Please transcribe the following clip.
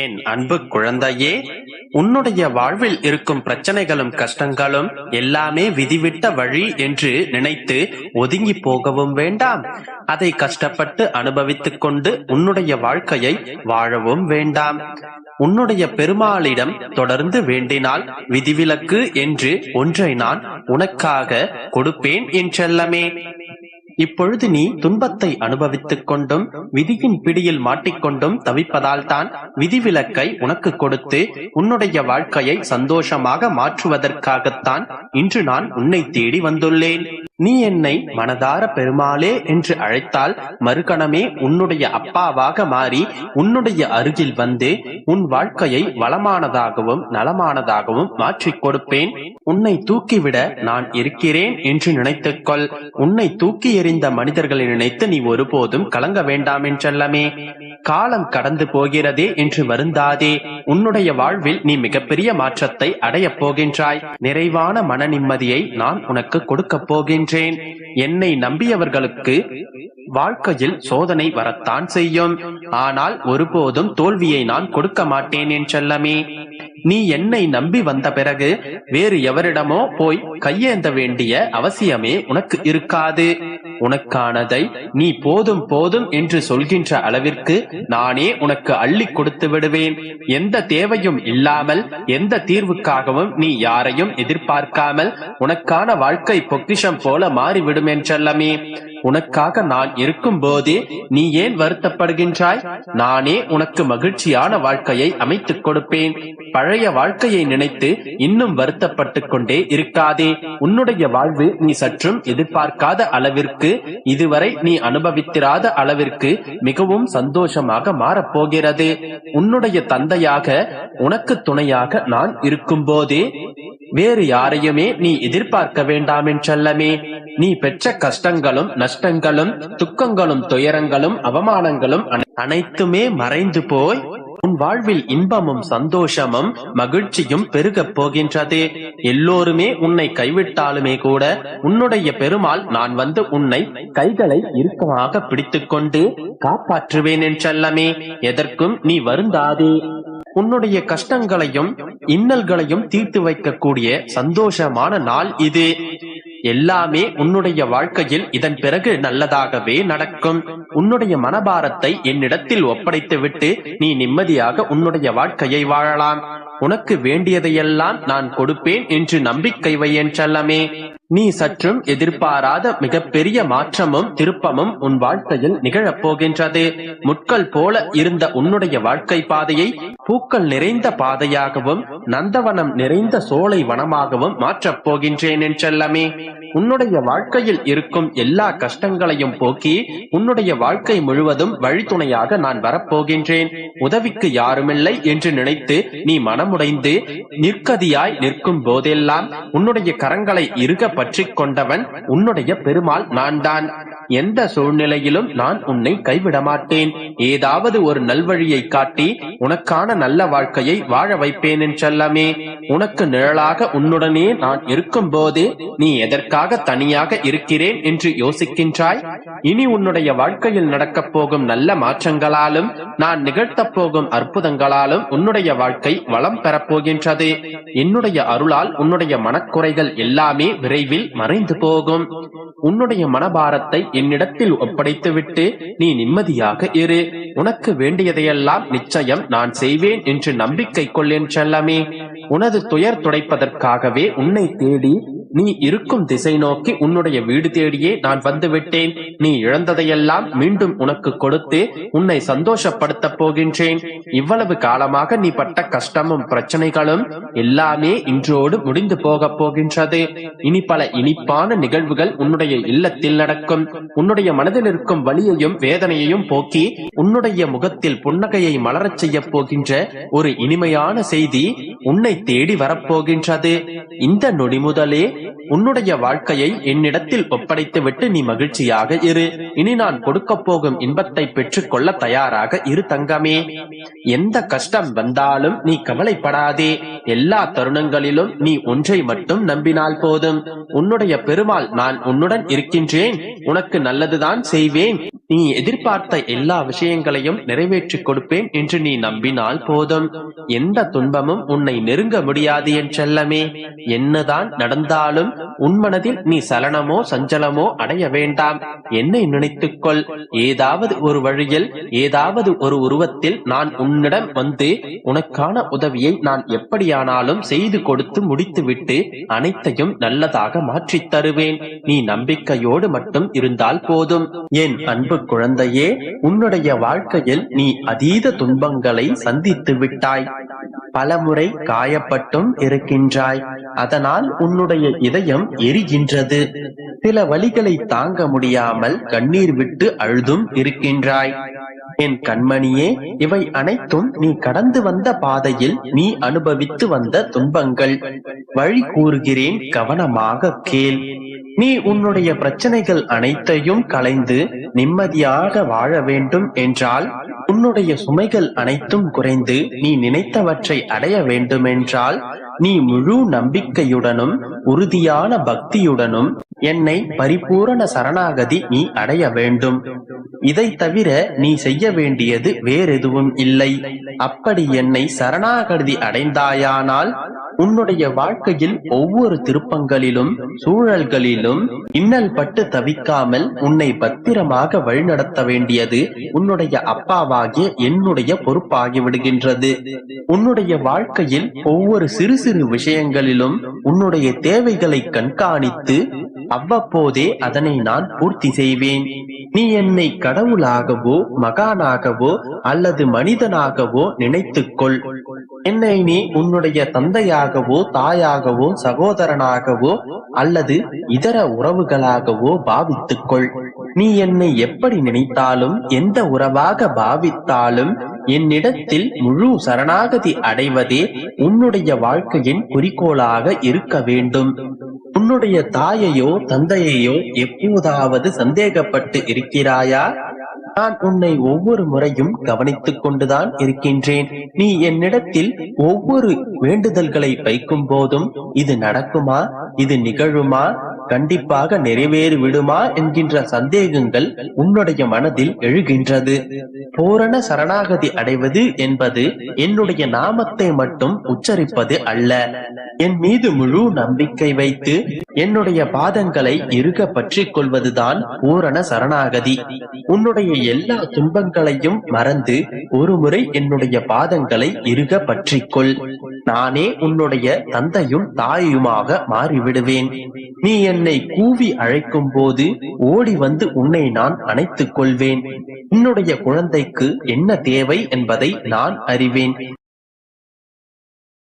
என் அன்பு குழந்தையே, உன்னுடைய வாழ்வில் இருக்கும் பிரச்சனைகளும் கஷ்டங்களும் எல்லாமே விதிவிட்ட வழி என்று நினைத்து ஒதுங்கி போகவும் வேண்டாம். அதை கஷ்டப்பட்டு அனுபவித்துக் கொண்டு உன்னுடைய வாழ்க்கையை வாழவும் வேண்டாம். உன்னுடைய பெருமாளிடம் தொடர்ந்து வேண்டினால் விதிவிலக்கு என்று ஒன்றை நான் உனக்காக கொடுப்பேன் என் செல்லமே. இப்பொழுது நீ துன்பத்தை அனுபவித்துக் கொண்டும் விதியின் பிடியில் மாட்டிக்கொண்டும் தவிப்பதால் தான் விதிவிலக்கை உனக்கு கொடுத்து உன்னுடைய வாழ்க்கையை சந்தோஷமாக மாற்றுவதற்காகத்தான் இன்று நான் உன்னை தேடி வந்துள்ளேன். நீ என்னை மனதார பெருமாளே என்று அழைத்தால் மறுகணமே உன்னுடைய அப்பாவாக மாறி உன்னுடைய அருகில் வந்து உன் வாழ்க்கையை வளமானதாகவும் நலமானதாகவும் மாற்றிக் கொடுப்பேன். உன்னை தூக்கிவிட நான் இருக்கிறேன் என்று நினைத்துக்கொள். உன்னை தூக்கி எறிந்த மனிதர்களை நினைத்து நீ ஒருபோதும் கலங்க வேண்டாம் என்றல்லமே. காலம் கடந்து போகிறதே என்று வருந்தாதே. உன்னுடைய வாழ்வில் நீ மிகப்பெரிய மாற்றத்தை அடையப் போகின்றாய். நிறைவான மன நிம்மதியை நான் உனக்கு கொடுக்கப் போகின்றேன். என்னை நம்பியவர்களுக்கு வாழ்க்கையில் சோதனை வரத்தான் செய்யும். ஆனால் ஒருபோதும் தோல்வியை நான் கொடுக்க மாட்டேன் என் செல்லமே. நீ என்னை நம்பி வந்த பிறகு வேறு எவரிடமோ போய் கையேந்த வேண்டிய அவசியமே உனக்கு இருக்காது. உனக்கானதை நீ போதும் போதும் என்று சொல்கின்ற அளவிற்கு நானே உனக்கு அள்ளி கொடுத்து விடுவேன். எந்த தேவையும் இல்லாமல் எந்த தீர்வுக்காகவும் நீ யாரையும் எதிர்பார்க்காமல் உனக்கான வாழ்க்கை பொக்கிஷம் போல மாறிவிடும் என்றல்லமே. உனக்காக நான் இருக்கும் போதே நீ ஏன் வருத்தப்படுகின்றாய்? நானே உனக்கு மகிழ்ச்சியான வாழ்க்கையை அமைத்துக் கொடுப்பேன். பழைய வாழ்க்கையை நினைத்து இன்னும் வருத்தப்பட்டுக் கொண்டே இருக்காதே. உன்னுடைய வாழ்வு நீ சற்றும் எதிர்பார்க்காத அளவிற்கு, இதுவரை நீ அனுபவித்திராத அளவிற்கு மிகவும் சந்தோஷமாக மாறப்போகிறது. உன்னுடைய தந்தையாக உனக்கு துணையாக நான் இருக்கும் போதே வேறு யாரையுமே நீ எதிர்பார்க்க வேண்டாம் என்றல்லமே. நீ பெற்ற கஷ்டங்களும் நஷ்டங்களும் துக்கங்களும் துயரங்களும் அவமானங்களும் அனைத்துமே மறைந்து போய் உன் வாழ்வில் இன்பமும் சந்தோஷமும் மகிழ்ச்சியும் பெருகப் போகின்றது. எல்லோருமே உன்னை கைவிட்டாலுமே கூட உன்னுடைய பெருமாள் நான் வந்து உன்னை கைகளை இறுக்கமாக பிடித்துக் கொண்டு காப்பாற்றுவேன் என்றல்லமே. எதற்கும் நீ வருந்தாதே. உன்னுடைய கஷ்டங்களையும் இன்னல்களையும் தீர்த்து வைக்கக்கூடிய சந்தோஷமான நாள் இது. எல்லாமே உன்னுடைய வாழ்க்கையில் இதன் பிறகு நல்லதாகவே நடக்கும். உன்னுடைய மனபாரத்தை என்னிடத்தில் ஒப்படைத்து விட்டு நீ நிம்மதியாக உன்னுடைய வாழ்க்கையை வாழலாம். உனக்கு வேண்டியதையெல்லாம் நான் கொடுப்பேன் என்று நம்பிக்கை வை என்றல்லமே. நீ சற்றும் எதிர்பாராத மிகப்பெரிய மாற்றமும் திருப்பமும் உன் வாழ்க்கையில் நிகழப் போகின்றது. முட்கள் போல இருந்த உன்னுடைய வாழ்க்கை பாதையை பூக்கள் நிறைந்த பாதையாகவும் நந்தவனம் நிறைந்த சோலை வனமாகவும் மாற்றப் போகின்றேன் என்றல்லமே. உன்னுடைய வாழ்க்கையில் இருக்கும் எல்லா கஷ்டங்களையும் போக்கி உன்னுடைய வாழ்க்கை முழுவதும் வழித்துணையாக நான் வரப்போகின்றேன். உதவிக்கு யாருமில்லை என்று நினைத்து நீ மனமுடைந்து நிற்கதியாய் நிற்கும் போதெல்லாம் உன்னுடைய கரங்களை இறுக பற்றி கொண்டவன் உன்னுடைய பெருமாள் நான் தான். எந்த சூழ்நிலையிலும் நான் உன்னை கைவிட மாட்டேன். ஏதாவது ஒரு நல்வழியை காட்டி உனக்கான நல்ல வாழ்க்கையை வாழ வைப்பேன் என்றல்லமே. உனக்கு நிழலாக உன்னுடனே நான் இருக்கும் போது நீ எதற்காக தனியாக இருக்கிறேன் என்று யோசிக்கின்றாய்? இனி உன்னுடைய வாழ்க்கையில் நடக்கப் போகும் நல்ல மாற்றங்களாலும் நான் நிகழ்த்தப் போகும் அற்புதங்களாலும் உன்னுடைய வாழ்க்கை வளம் பெறப்போகின்றது. என்னுடைய அருளால் உன்னுடைய மனக்குறைகள் எல்லாமே விரைவில் மறைந்து போகும். உன்னுடைய மனபாரத்தை என்னிடத்தில் ஒப்படைத்துவிட்டு நீ நிம்மதியாக இரு. உனக்கு வேண்டியதையெல்லாம் நிச்சயம் நான் செய்வேன் என்று நம்பிக்கை கொள்ளேன் செல்லமே. உனது துயர் துடைப்பதற்காகவே உன்னை தேடி நீ இருக்கும் திசை நோக்கி உன்னுடைய வீடு தேடியே நான் வந்துவிட்டேன். நீ இழந்ததையெல்லாம் மீண்டும் உனக்கு கொடுத்து உன்னை சந்தோஷப்படுத்தப் போகின்றேன். இவ்வளவு காலமாக நீ பட்ட கஷ்டமும் பிரச்சனைகளும் எல்லாமே இன்றோடு முடிந்து போகப் போகின்றது. இனி பல இனிப்பான நிகழ்வுகள் உன்னுடைய இல்லத்தில் நடக்கும். உன்னுடைய மனதில் இருக்கும் வலியையும் வேதனையையும் போக்கி உன்னுடைய முகத்தில் புன்னகையை மலரச் செய்ய போகின்ற ஒரு இனிமையான செய்தி உன்னை தேடி வரப்போகின்றது. இந்த நொடி முதலே உன்னுடைய வாழ்க்கையை என்னிடத்தில் ஒப்படைத்து விட்டு நீ மகிழ்ச்சியாக இரு. இனி நான் கொடுக்க போகும் இன்பத்தை பெற்றுக் கொள்ள தயாராக இரு தங்கமே. எந்த கஷ்டம் வந்தாலும் நீ கவலைப்படாதே. எல்லா தருணங்களிலும் நீ ஒன்றை மட்டும் நம்பினால் போதும். உன்னுடைய பெருமாள் நான் உன்னுடன் இருக்கின்றேன். உனக்கு நல்லதுதான் செய்வேன். நீ எதிர்பார்த்த எல்லா விஷயங்களையும் நிறைவேற்றிக் கொடுப்பேன் என்று நீ நம்பினால் போதும். எந்த துன்பமும் உன்னை நெருங்க முடியாது என் செல்லமே. என்னதான் நடந்தாலும் உன் மனதில் நீ சலனமோ சஞ்சலமோ அடைய வேண்டாம். என்னை நினைத்துக்கொள். ஏதாவது ஒரு வழியில், ஏதாவது ஒரு உருவத்தில் நான் உன்னிடம் வந்து உனக்கான உதவியை நான் எப்படியானாலும் செய்து கொடுத்து முடித்துவிட்டு அனைத்தையும் நல்லதாக மாற்றித் தருவேன். நீ நம்பிக்கையோடு மட்டும் இருந்தால் போதும். என் அன்பு குழந்தையே, உன்னுடைய வாழ்க்கையில் நீ அதீத துன்பங்களை சந்தித்து விட்டாய். பலமுறை காயப்பட்டும் இருக்கின்றாய். அதனால் உன்னுடைய இதயம் எரிகின்றது. சில வலிகளை தாங்க முடியாமல் கண்ணீர் விட்டு அழுதும் இருக்கின்றாய். என் கண்மணியே, இவை அனைத்தும் நீ கடந்து வந்த பாதையில் நீ அனுபவித்து வந்த துன்பங்கள். வழி கூறுகிறேன், கவனமாக கேள். நீ உன்னுடைய பிரச்சனைகள் அனைத்தையும் களைந்து நிம்மதியாக வாழ வேண்டும் என்றால், உன்னுடைய சுமைகள் அனைத்தும் குறைந்து நீ நினைத்தவற்றை அடைய வேண்டுமென்றால், நீ முழு நம்பிக்கையுடனும் உறுதியான பக்தியுடனும் என்னை பரிபூரண சரணாகதி நீ அடைய வேண்டும். இதை தவிர நீ செய்ய வேண்டியது வேறெதுவும் இல்லை. அப்படி என்னை சரணாகதி அடைந்தாயானால் உன்னுடைய வாழ்க்கையில் ஒவ்வொரு திருப்பங்களிலும் சூழல்களிலும் இன்னல் பட்டு தவிக்காமல் உன்னை பத்திரமாக வழிநடத்த வேண்டியது உன்னுடைய அப்பாவாகிய என்னுடைய பொறுப்பாகி விடுகின்றது. உன்னுடைய வாழ்க்கையில் ஒவ்வொரு சிறு சிறு விஷயங்களிலும் உன்னுடைய தேவைகளை கண்காணித்து அவ்வப்போதே அதனை நான் பூர்த்தி செய்வேன். நீ என்னை கடவுளாகவோ மகானாகவோ அல்லது மனிதனாகவோ நினைத்துக்கொள். என்னை நீ உன்னுடைய தந்தையாகவோ தாயாகவோ சகோதரனாகவோ அல்லது இதர உறவுகளாகவோ பாவித்துக்கொள். நீ என்னை எப்படி நினைத்தாலும் எந்த உறவாக பாவித்தாலும் என்னிடத்தில் முழு சரணாகதி அடைவதே உன்னுடைய வாழ்க்கையின் குறிக்கோளாக இருக்க வேண்டும். உன்னுடைய தாயையோ தந்தையையோ எப்போதாவது சந்தேகப்பட்டு இருக்கிறாயா? நான் உன்னை ஒவ்வொரு முறையும் கவனித்துக் கொண்டுதான் இருக்கின்றேன். நீ என்னிடத்தில் ஒவ்வொரு வேண்டுதல்களை வைக்கும் போதும் இது நடக்குமா, இது நிகழுமா, கண்டிப்பாக நிறைவேறி விடுமா என்கின்ற சந்தேகங்கள் உன்னுடைய மனதில் எழுகின்றது. பூரண சரணாகதி அடைவது என்பது என்னுடைய நாமத்தை மட்டும் உச்சரிப்பது அல்ல. என் மீது முழு நம்பிக்கை வைத்து என்னுடைய பாதங்களை இறுக பற்றிக் கொள்வதுதான் பூரண சரணாகதி. உன்னுடைய எல்லா துன்பங்களையும் மறந்து ஒரு முறை என்னுடைய பாதங்களை இறுக பற்றிக்கொள். நானே உன்னுடைய தந்தையும் தாயுமாக மாறிவிடுவேன். நீ என்னை கூவி அழைக்கும் போது ஓடி வந்து உன்னை நான் அணைத்துக் கொள்வேன். உன்னுடைய குழந்தைக்கு என்ன தேவை என்பதை நான் அறிவேன்.